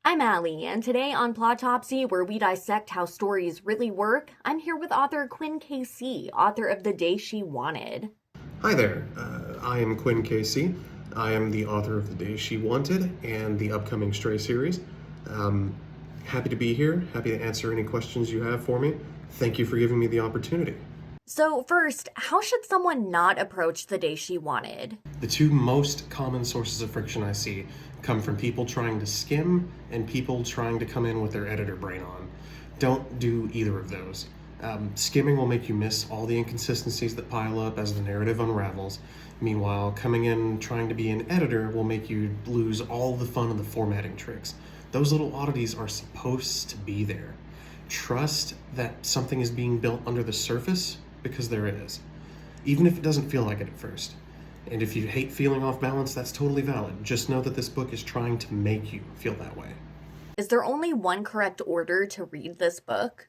I'm Allie, and today on Plotopsy, where we dissect how stories really work, I'm here with author Quinn K.C., author of The Day She Wanted. Hi there, I am Quinn K.C. I am the author of The Day She Wanted and the upcoming Stray series. Happy to be here, happy to answer any questions you have for me. Thank you for giving me the opportunity. So first, how should someone not approach The Day She Wanted? The two most common sources of friction I see come from people trying to skim and people trying to come in with their editor brain on. Don't do either of those. Skimming will make you miss all the inconsistencies that pile up as the narrative unravels. Meanwhile, coming in trying to be an editor will make you lose all the fun of the formatting tricks. Those little oddities are supposed to be there. Trust that something is being built under the surface, because there is, even if it doesn't feel like it at first. And if you hate feeling off balance, that's totally valid. Just know that this book is trying to make you feel that way. Is there only one correct order to read this book?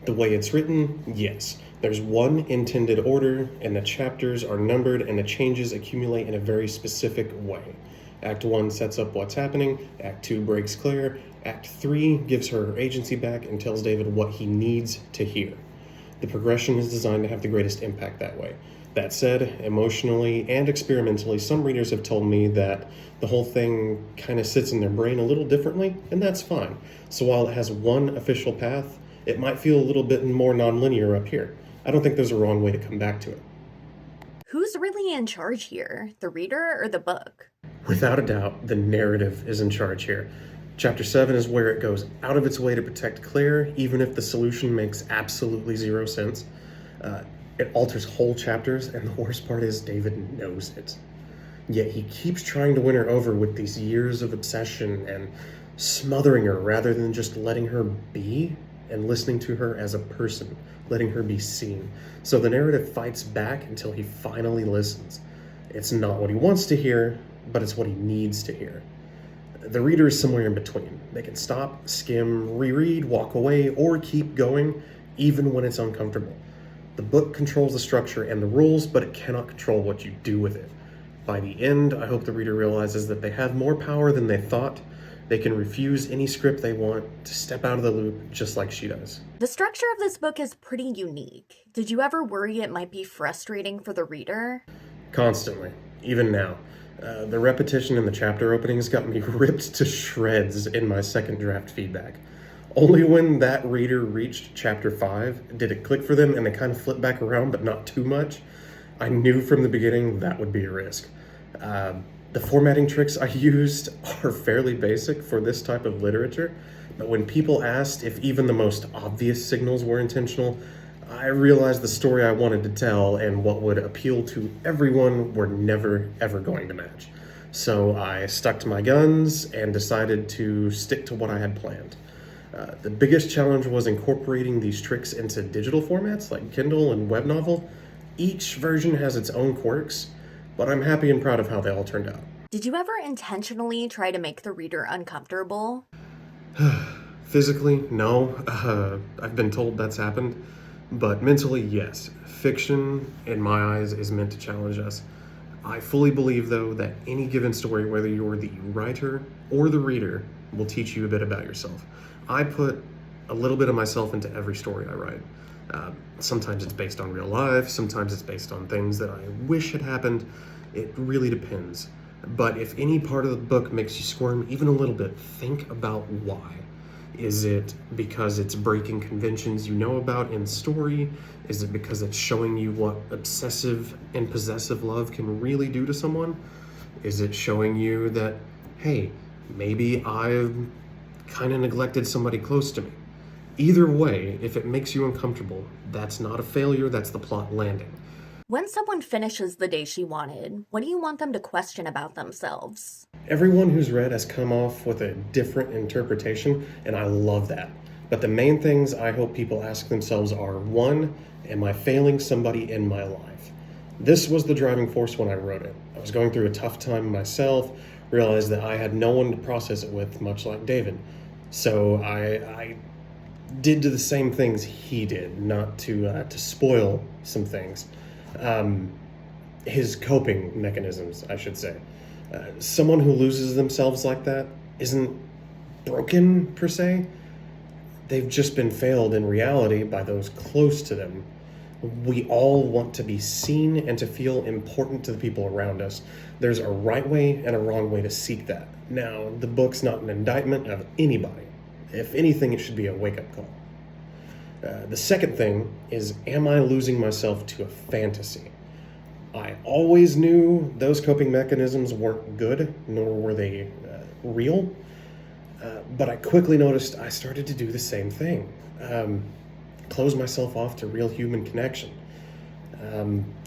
The way it's written, yes. There's one intended order, and the chapters are numbered, and the changes accumulate in a very specific way. Act 1 sets up what's happening, Act 2 breaks Claire, Act 3 gives her agency back and tells David what he needs to hear. The progression is designed to have the greatest impact that way. That said, emotionally and experimentally, some readers have told me that the whole thing kind of sits in their brain a little differently, and that's fine. So while it has one official path, it might feel a little bit more nonlinear up here. I don't think there's a wrong way to come back to it. Who's really in charge here, the reader or the book? Without a doubt, the narrative is in charge here. Chapter 7 is where it goes out of its way to protect Claire, even if the solution makes absolutely zero sense. It alters whole chapters, and the worst part is David knows it. Yet he keeps trying to win her over with these years of obsession and smothering her rather than just letting her be and listening to her as a person, letting her be seen. So the narrative fights back until he finally listens. It's not what he wants to hear, but it's what he needs to hear. The reader is somewhere in between. They can stop, skim, reread, walk away, or keep going, even when it's uncomfortable. The book controls the structure and the rules, but it cannot control what you do with it. By the end, I hope the reader realizes that they have more power than they thought. They can refuse any script they want, to step out of the loop, just like she does. The structure of this book is pretty unique. Did you ever worry it might be frustrating for the reader? Constantly, even now. The repetition in the chapter openings got me ripped to shreds in my second draft feedback. Only when that reader reached chapter 5 did it click for them and they kind of flipped back around, but not too much. I knew from the beginning that would be a risk. The formatting tricks I used are fairly basic for this type of literature, but when people asked if even the most obvious signals were intentional, I realized the story I wanted to tell and what would appeal to everyone were never, ever going to match. So I stuck to my guns and decided to stick to what I had planned. The biggest challenge was incorporating these tricks into digital formats like Kindle and web novel. Each version has its own quirks, but I'm happy and proud of how they all turned out. Did you ever intentionally try to make the reader uncomfortable? Physically, no. I've been told that's happened. But mentally, yes. Fiction, in my eyes, is meant to challenge us. I fully believe, though, that any given story, whether you're the writer or the reader, will teach you a bit about yourself. I put a little bit of myself into every story I write. Sometimes it's based on real life, sometimes it's based on things that I wish had happened. It really depends. But if any part of the book makes you squirm even a little bit, think about why. Is it because it's breaking conventions you know about in story? Is it because it's showing you what obsessive and possessive love can really do to someone? Is it showing you that, hey, maybe I've kind of neglected somebody close to me? Either way, if it makes you uncomfortable, that's not a failure, that's the plot landing. When someone finishes The Day She Wanted, what do you want them to question about themselves? Everyone who's read has come off with a different interpretation, and I love that. But the main things I hope people ask themselves are, 1, am I failing somebody in my life? This was the driving force when I wrote it. I was going through a tough time myself, realized that I had no one to process it with, much like David. So I did the same things he did, not to spoil some things. His coping mechanisms, I should say. Someone who loses themselves like that isn't broken, per se. They've just been failed in reality by those close to them. We all want to be seen and to feel important to the people around us. There's a right way and a wrong way to seek that. Now, the book's not an indictment of anybody. If anything, it should be a wake-up call. The second thing is, am I losing myself to a fantasy? I always knew those coping mechanisms weren't good, nor were they real. But I quickly noticed I started to do the same thing. Close myself off to real human connection.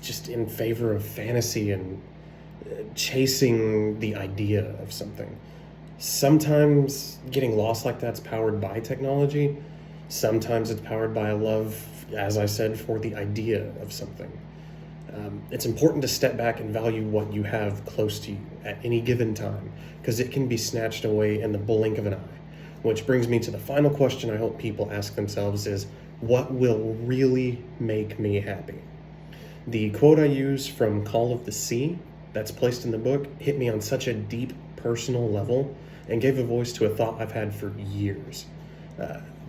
Just in favor of fantasy and chasing the idea of something. Sometimes getting lost like that's powered by technology. Sometimes it's powered by a love, as I said, for the idea of something. It's important to step back and value what you have close to you at any given time, because it can be snatched away in the blink of an eye. Which brings me to the final question I hope people ask themselves is, what will really make me happy? The quote I use from Call of the Sea that's placed in the book hit me on such a deep personal level and gave a voice to a thought I've had for years.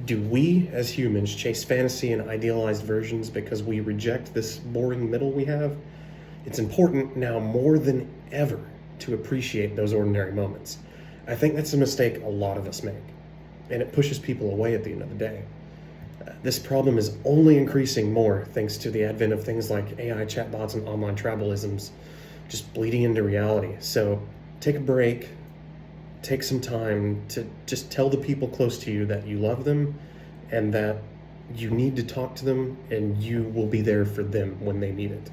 Do we, as humans, chase fantasy and idealized versions because we reject this boring middle we have? It's important now more than ever to appreciate those ordinary moments. I think that's a mistake a lot of us make, and it pushes people away at the end of the day. This problem is only increasing more thanks to the advent of things like AI chatbots and online tribalisms just bleeding into reality. So take a break. Take some time to just tell the people close to you that you love them and that you need to talk to them and you will be there for them when they need it.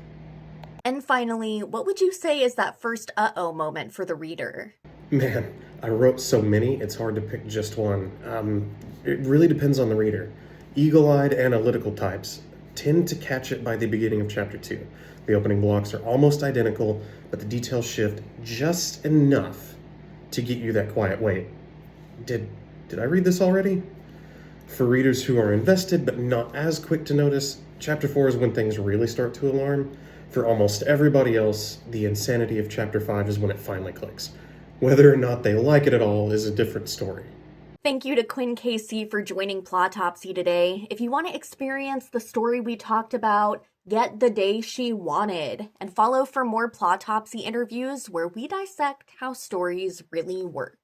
And finally, what would you say is that first uh-oh moment for the reader? Man, I wrote so many, it's hard to pick just one. It really depends on the reader. Eagle-eyed analytical types tend to catch it by the beginning of chapter 2. The opening blocks are almost identical, but the details shift just enough to get you that quiet wait. Did I read this already? For readers who are invested but not as quick to notice, chapter 4 is when things really start to alarm. For almost everybody else, the insanity of chapter 5 is when it finally clicks. Whether or not they like it at all is a different story. Thank you to Quinn K.C. for joining Plotopsy today. If you want to experience the story we talked about, get The Day She Wanted, and follow for more Plotopsy interviews where we dissect how stories really work.